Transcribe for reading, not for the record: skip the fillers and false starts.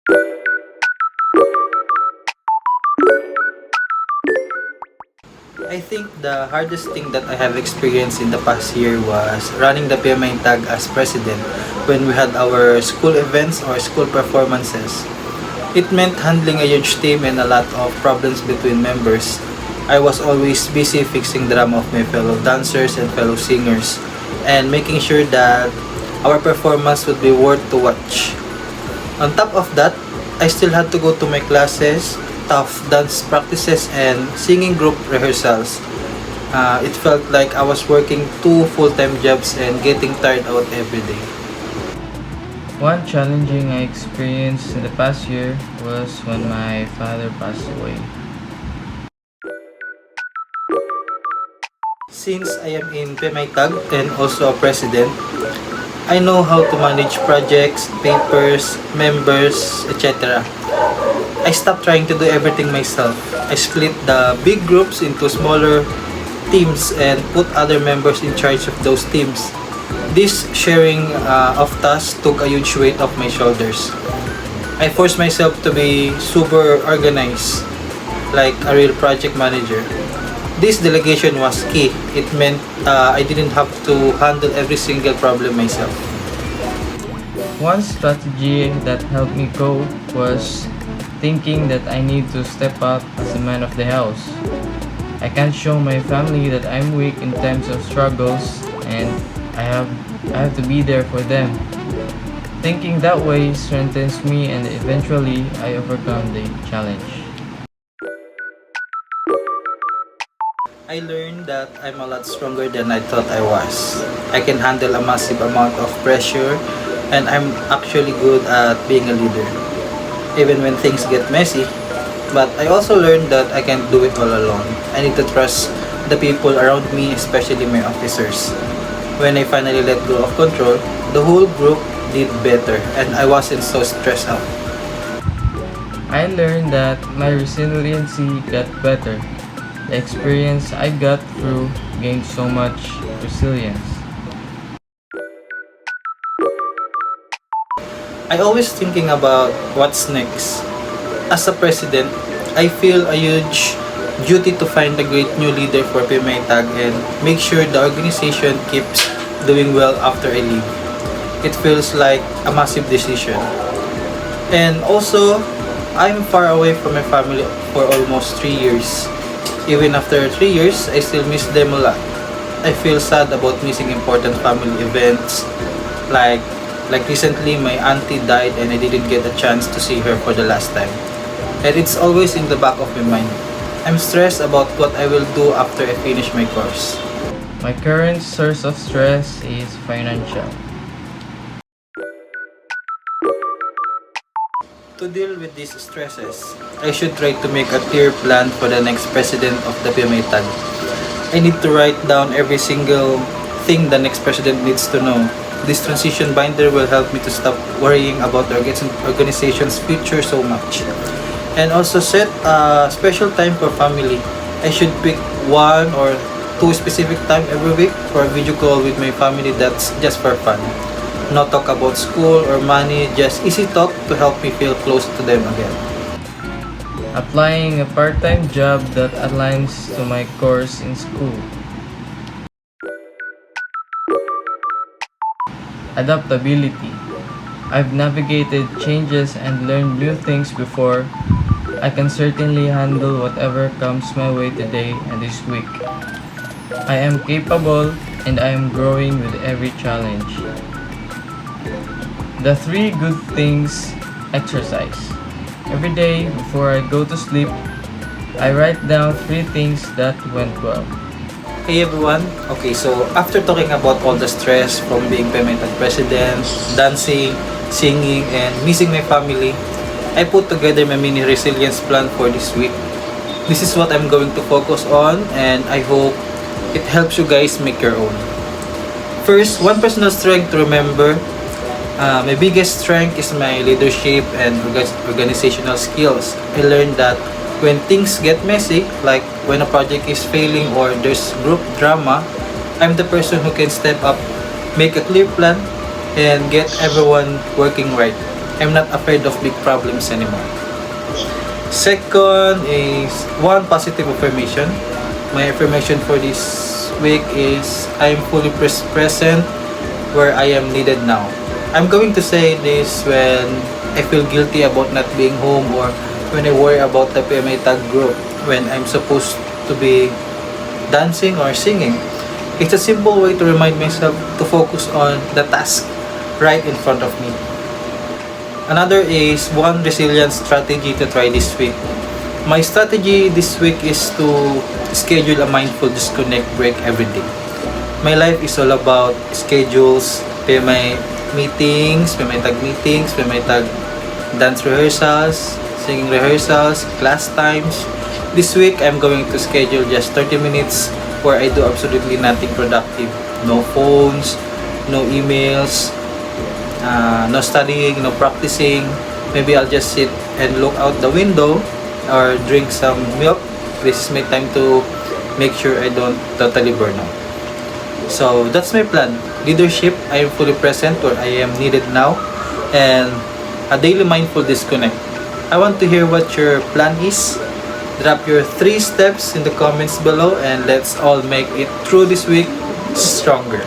I think the hardest thing that I have experienced in the past year was running the PMI tag as president when we had our school events or school performances. It meant handling a huge team and a lot of problems between members. I was always busy fixing drama of my fellow dancers and fellow singers and making sure that our performance would be worth to watch. On top of that, I still had to go to my classes, tough dance practices, and singing group rehearsals. It felt like I was working two full-time jobs and getting tired out every day. One challenging I experienced in the past year was when my father passed away. Since I am in PMI Tag and also a president, I know how to manage projects, papers, members, etc. I stopped trying to do everything myself. I split the big groups into smaller teams and put other members in charge of those teams. This sharing of tasks took a huge weight off my shoulders. I forced myself to be super organized, like a real project manager. This delegation was key. It meant I didn't have to handle every single problem myself. One strategy that helped me cope was thinking that I need to step up as a man of the house. I can't show my family that I'm weak in times of struggles, and I have to be there for them. Thinking that way strengthens me, and eventually I overcome the challenge. I learned that I'm a lot stronger than I thought I was. I can handle a massive amount of pressure, and I'm actually good at being a leader, even when things get messy. But I also learned that I can't do it all alone. I need to trust the people around me, especially my officers. When I finally let go of control, the whole group did better and I wasn't so stressed out. I learned that my resiliency got better. The experience I got through gained so much resilience. I always thinking about what's next. As a president, I feel a huge duty to find a great new leader for PMI Tag and make sure the organization keeps doing well after I leave. It feels like a massive decision. And also, I'm far away from my family for almost 3 years. Even after 3 years, I still miss them a lot. I feel sad about missing important family events. Like recently, my auntie died and I didn't get a chance to see her for the last time. And it's always in the back of my mind. I'm stressed about what I will do after I finish my course. My current source of stress is financial. To deal with these stresses, I should try to make a clear plan for the next president of the PMI Tag. I need to write down every single thing the next president needs to know. This transition binder will help me to stop worrying about the organization's future so much. And also set a special time for family. I should pick 1 or 2 specific time every week for a video call with my family that's just for fun. No talk about school or money, just easy talk to help me feel close to them again. Applying a part-time job that aligns to my course in school. Adaptability. I've navigated changes and learned new things before. I can certainly handle whatever comes my way today and this week. I am capable and I am growing with every challenge. The 3 good things: exercise. Every day before I go to sleep, I write down 3 things that went well. Hey everyone, okay, so after talking about all the stress from being PMI Tag president, dancing, singing, and missing my family, I put together my mini resilience plan for this week. This is what I'm going to focus on and I hope it helps you guys make your own. First, one personal strength to remember. My biggest strength is my leadership and organizational skills. I learned that when things get messy, like when a project is failing or there's group drama, I'm the person who can step up, make a clear plan, and get everyone working right. I'm not afraid of big problems anymore. Second is one positive affirmation. My affirmation for this week is I'm fully present where I am needed now. I'm going to say this when I feel guilty about not being home or when I worry about the PMA tag group when I'm supposed to be dancing or singing. It's a simple way to remind myself to focus on the task right in front of me. Another is one resilience strategy to try this week. My strategy this week is to schedule a mindful disconnect break every day. My life is all about schedules, PMI meetings, PMI tag meetings, PMI tag dance rehearsals, singing rehearsals, class times. This week, I'm going to schedule just 30 minutes where I do absolutely nothing productive. No phones, no emails, no studying, no practicing. Maybe I'll just sit and look out the window or drink some milk. This is my time to make sure I don't totally burn out. So that's my plan. Leadership, I am fully present where I am needed now, and a daily mindful disconnect. I want to hear what your plan is. Drop your 3 steps in the comments below and let's all make it through this week stronger.